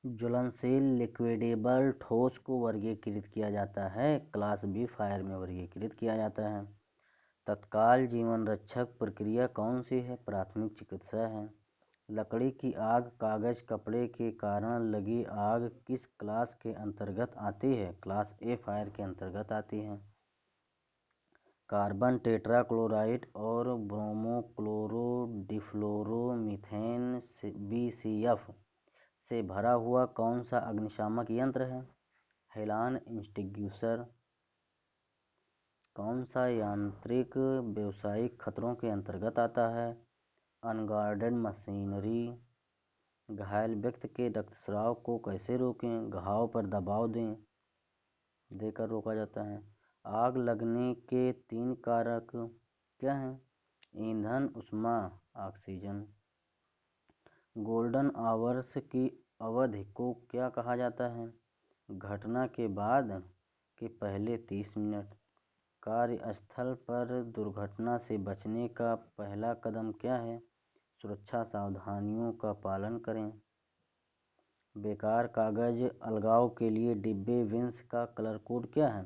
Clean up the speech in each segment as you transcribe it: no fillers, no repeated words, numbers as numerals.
ज्वलनशील लिक्विडेबल ठोस को वर्गीकृत किया जाता है, क्लास बी फायर में वर्गीकृत किया जाता है। तत्काल जीवन रक्षक प्रक्रिया कौन सी है? प्राथमिक चिकित्सा है। लकड़ी की आग, कागज, कपड़े के कारण लगी आग किस क्लास के अंतर्गत आती है? क्लास ए फायर के अंतर्गत आती है। कार्बन टेट्राक्लोराइड और ब्रोमोक्लोरोडिफ्लोरोमीथेन BCF से भरा हुआ कौन सा अग्निशामक यंत्र है? हेलान एक्सटिंग्विशर। कौन सा यांत्रिक व्यावसायिक खतरों के अंतर्गत आता है? Unguarded machinery. घायल व्यक्ति के रक्तस्राव को कैसे रोकें? घाव पर दबाव देकर रोका जाता है। आग लगने के 3 कारक क्या हैं? ईंधन, ऊष्मा, ऑक्सीजन। गोल्डन आवर्स की अवधि को क्या कहा जाता है? घटना के बाद के पहले 30 मिनट। कार्यस्थल पर दुर्घटना से बचने का पहला कदम क्या है? सुरक्षा सावधानियों का पालन करें। बेकार कागज अलगाव के लिए डिब्बे विंस का कलर कोड क्या है?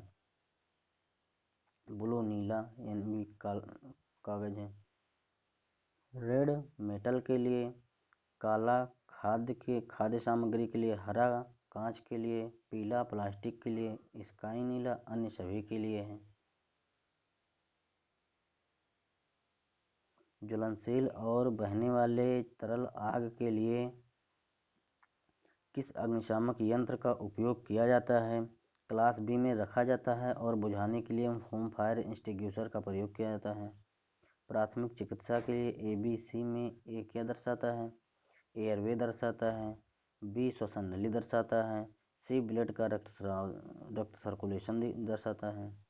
ब्लू, नीला, यानी कागज है। रेड मेटल के लिए, काला खाद्य सामग्री के लिए, हरा कांच के लिए, पीला प्लास्टिक के लिए, स्काई नीला अन्य सभी के लिए है। ज्वलनशील और बहने वाले तरल आग के लिए किस अग्निशामक यंत्र का उपयोग किया जाता है? क्लास बी में रखा जाता है और बुझाने के लिए होम फायर एक्सटिंग्विशर का प्रयोग किया जाता है। प्राथमिक चिकित्सा के लिए ABC में ए क्या दर्शाता है? एयरवे दर्शाता है। बी श्वसन नली दर्शाता है। सी ब्लड का रक्त सर्कुलेशन दर्शाता है।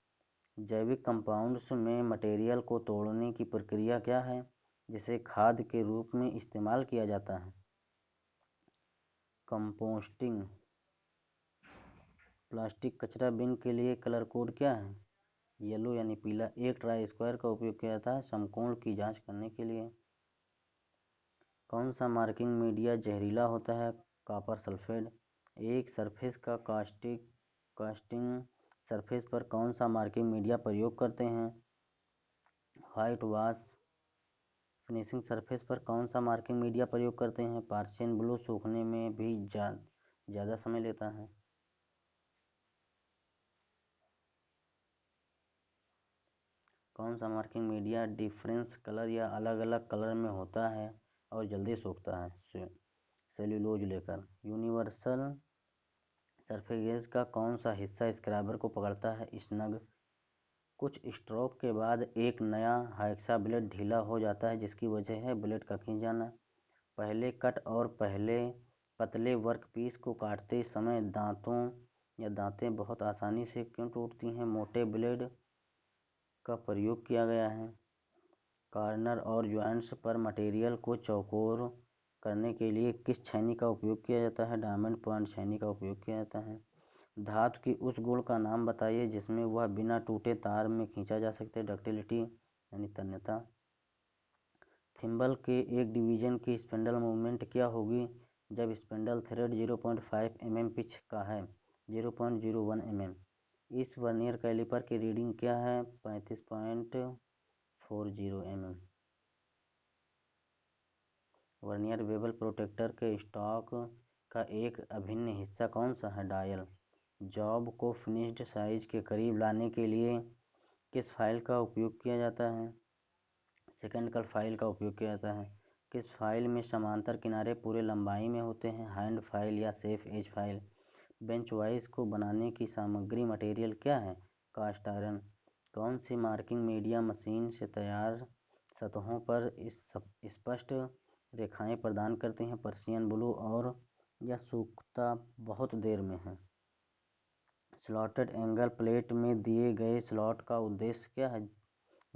जैविक कंपाउंड्स में मटेरियल को तोड़ने की प्रक्रिया क्या है जिसे खाद के रूप में इस्तेमाल किया जाता है? कंपोस्टिंग। प्लास्टिक कचरा बिन के लिए कलर कोड क्या है? येलो यानी पीला। एक ट्राई स्क्वायर का उपयोग किया जाता है समकोण की जांच करने के लिए। कौन सा मार्किंग मीडिया जहरीला होता है? Copper sulphate. एक सरफेस का कास्टिंग सरफेस पर कौन सा मार्किंग मीडिया प्रयोग करते हैं? White wash. फिनिशिंग सरफेस पर कौन सा मार्किंग मीडिया प्रयोग करते हैं? पर्सियन ब्लू सूखने में भी ज़्यादा समय लेता है। कौन सा मार्किंग मीडिया डिफरेंस कलर या अलग अलग कलर में होता है और जल्दी सूखता है? सेल्यूलोज लेकर। यूनिवर्सल सरफेस का कौन सा हिस्सा स्क्रैबर को पकड़ता है? स्नग। कुछ स्ट्रोक के बाद एक नया हैक्सा ब्लेड ढीला हो जाता है जिसकी वजह है ब्लेड का खिंच जाना। पहले कट और पहले पतले वर्कपीस को काटते समय दांतें बहुत आसानी से क्यों टूटती हैं? मोटे ब्लेड का प्रयोग किया गया है। कॉर्नर और जॉइंट्स पर मटेरियल को चौकोर करने के लिए किस छैनी का उपयोग किया जाता है? डायमंड पॉइंट छैनी का उपयोग किया जाता है। धातु की उस गुण का नाम बताइए जिसमें वह बिना टूटे तार में खींचा जा सकता है? डक्टिलिटी यानी तन्यता। थिम्बल के एक डिवीजन की स्पिंडल मूवमेंट क्या होगी जब स्पिंडल थ्रेड 0.5 mm पिच का है? 0.01 mm। इस वर्नियर कैलिपर की रीडिंग क्या है? 35.40 mm। वर्नियर बेवल प्रोटेक्टर के स्टॉक का एक अभिन्न हिस्सा कौन सा है? डायल। जॉब को फिनिश्ड साइज के करीब लाने के लिए किस फाइल का उपयोग किया जाता है? सेकेंड फाइल का उपयोग किया जाता है। किस फाइल में समांतर किनारे पूरे लंबाई में होते हैं? हैंड फाइल या safe edge file. Bench vice को बनाने की सामग्री मटेरियल क्या है? Cast iron. कौन सी मार्किंग मीडिया मशीन से तैयार सतहों पर स्पष्ट रेखाएं प्रदान करते हैं? Persian blue. और यह सूखता बहुत देर में है। स्लॉटेड एंगल प्लेट में दिए गए स्लॉट का उद्देश्य क्या है?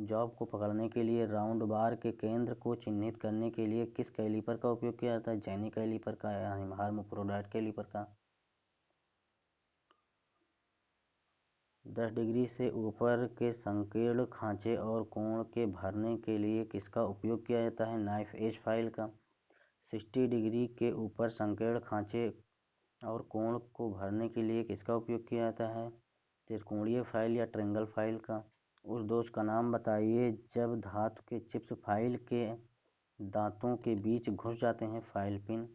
जॉब को पकड़ने के लिए राउंड बार के केंद्र को चिन्हित करने के लिए किस कैलिपर का उपयोग किया जाता है? जेनी कैलिपर का या हार्मोप्रोडाइट कैलिपर का। 10 डिग्री से ऊपर के संकीर्ण खांचे और कोण के भरने के लिए किसका उपयोग किया जाता है? नाइफ एज फाइल का। 60 डिग्री के ऊपर संकीर्ण खांचे और कोण को भरने के लिए किसका उपयोग किया जाता है? त्रिकोणीय फाइल या ट्रायंगल फाइल का। उस दोष का नाम बताइए जब धातु के चिप्स फाइल के दांतों के बीच घुस जाते हैं। File pin.